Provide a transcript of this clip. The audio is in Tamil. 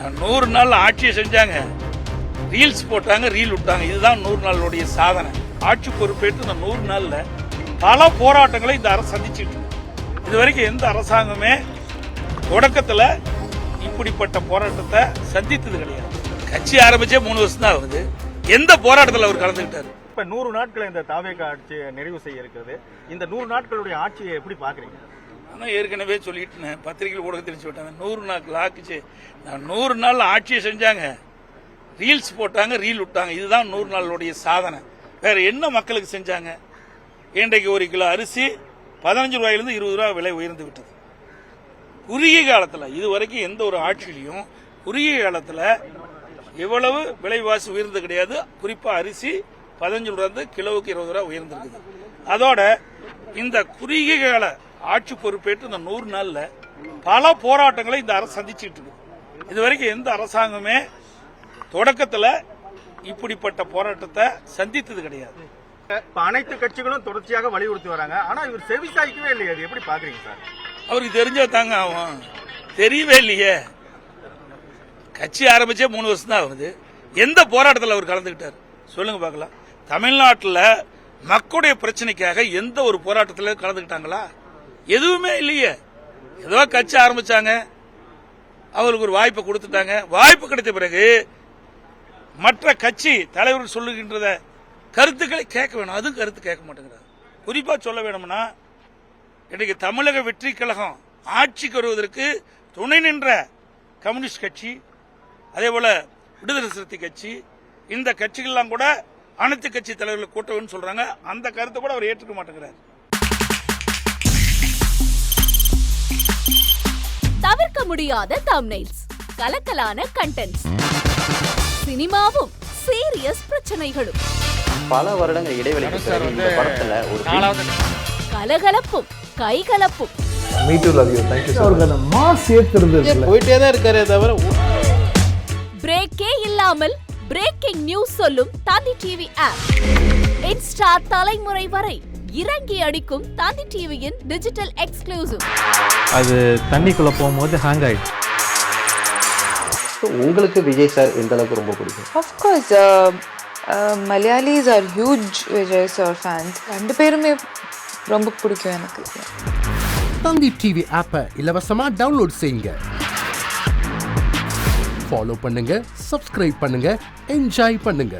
100 நாள் ஆட்சியை செஞ்சாங்க, ரீல்ஸ் போட்டாங்க, ரீல் விட்டாங்க. இதுதான் 100 நாளுடைய சாதனை. ஆட்சி பொறுப்பேற்று இந்த 100 நாள்ல பல போராட்டங்களை இந்த அரசு சந்திச்சுட்டு இருக்கு. இது வரைக்கும் எந்த அரசாங்கமே தொடக்கத்தில் இப்படிப்பட்ட போராட்டத்தை சந்தித்தது கிடையாது. கட்சி ஆரம்பிச்சே 3 வருஷம் தான் ஆகுது. எந்த போராட்டத்தில் அவர் கலந்துக்கிட்டாரு? இப்ப 100 நாட்கள் இந்த தாவேக ஆட்சி நிறைவு செய்ய இருக்கிறது. இந்த 100 நாட்களுடைய ஆட்சியை எப்படி பாக்குறீங்க? ஆனால் ஏற்கனவே சொல்லிட்டு பத்திரிகையில் கூட தெரிஞ்சு விட்டாங்க. 100 நாட்கள் ஆக்குச்சு. 100 நாள் ஆட்சியை செஞ்சாங்க, ரீல்ஸ் போட்டாங்க, ரீல் விட்டாங்க. இதுதான் 100 நாளுடைய சாதனை. வேற என்ன மக்களுக்கு செஞ்சாங்க? இன்றைக்கு 1 கிலோ அரிசி 15 ரூபாயிலிருந்து 20 ரூபாய் விலை உயர்ந்து விட்டது. குறுகிய காலத்தில் இதுவரைக்கும் எந்த ஒரு ஆட்சியிலையும் குறுகிய காலத்தில் எவ்வளவு விலைவாசி உயர்ந்து கிடையாது. குறிப்பாக அரிசி 15 ரூபாய் கிலோவுக்கு 20 ரூபாய் உயர்ந்திருக்குது. அதோட இந்த குறுகிய கால ஆட்சி பொறுப்பேற்று இந்த 100 நாள்ல பல போராட்டங்களை இந்த அரசு சந்திச்சுட்டு இருக்கு. இதுவரைக்கும் எந்த அரசாங்கமே தொடக்கத்தில் இப்படிப்பட்ட போராட்டத்தை சந்தித்தது கிடையாது. இப்ப அனைத்து கட்சிகளும் தொடர்ச்சியாக வலியுறுத்தி வராங்க. ஆனா இவர் செவிசாய்க்கவே இல்லையே. அது எப்படி பாக்குறீங்க சார்? அவருக்கு தெரிஞ்சா தாங்க ஆகும். தெரியவே இல்லையே. கட்சி ஆரம்பிச்சே 3 வருஷம் தான் ஆகுது. எந்த போராட்டத்தில் அவர் கலந்துக்கிட்டார் சொல்லுங்க பார்க்கலாம். தமிழ்நாட்டில் மக்களுடைய பிரச்சனைக்காக எந்த ஒரு போராட்டத்தில் கலந்துக்கிட்டாங்களா? எதுவுமே இல்லையே. ஏதோ கட்சி ஆரம்பிச்சாங்க, அவருக்கு ஒரு வாய்ப்பை கொடுத்துட்டாங்க. வாய்ப்பு கிடைத்த பிறகு மற்ற கட்சி தலைவர்கள் சொல்லுகின்றத கருத்துக்களை கேட்க வேணும். அதுவும் கருத்து கேட்க மாட்டேங்கிறார். குறிப்பா சொல்ல வேணும்னா, இன்றைக்கு தமிழக வெற்றி கழகம் ஆட்சிக்கு வருவதற்கு துணை நின்ற கம்யூனிஸ்ட் கட்சி, அதே போல விடுதலை சிறுத்தை கட்சி, இந்த கட்சிகள்லாம் கூட அனைத்து கட்சி தலைவர்களை கூட்டணும்னு சொல்றாங்க. அந்த கருத்தை கூட அவர் ஏற்றுக்க மாட்டேங்கிறார். தவிர்க்க முடியாத தம்ப்நெயில்ஸ், கலக்கலான கண்டென்ட்ஸ், சினிமாவும் சீரியஸ் பிரச்சனைகளும், பல வருடங்கள் இடைவெளிக்கு பிறகு இந்த படத்துல ஒரு கலகலப்பும் கைகலப்பும், போயிட்டே தான் இருக்காரே தவிர பிரேக்கே இல்லாமல் பிரேக்கிங் நியூஸ் சொல்லும் தந்தி டிவி ஆப். இன்ஸ்டா தலைமுறை வரை இறங்கி அடிக்கும் தந்தி டிவியின் டிஜிட்டல் எக்ஸ்க்ளூசிவ். அது தண்ணிக்குள்ள போகும்போது ஹேங் ஆயிடுச்சு. உங்களுக்கு விஜய் சார் எந்த அளவுக்கு ரொம்ப பிடிக்கும்? Of course, Malayalis are huge Vijay sir fans. ரெண்டு பேருமே ரொம்ப பிடிக்கும் எனக்கு. தந்தி டிவி ஆப்பை இலவசமா டவுன்லோட் செய்யுங்க. ஃபாலோ பண்ணுங்க, சப்ஸ்கிரைப் பண்ணுங்க, என்ஜாய் பண்ணுங்க.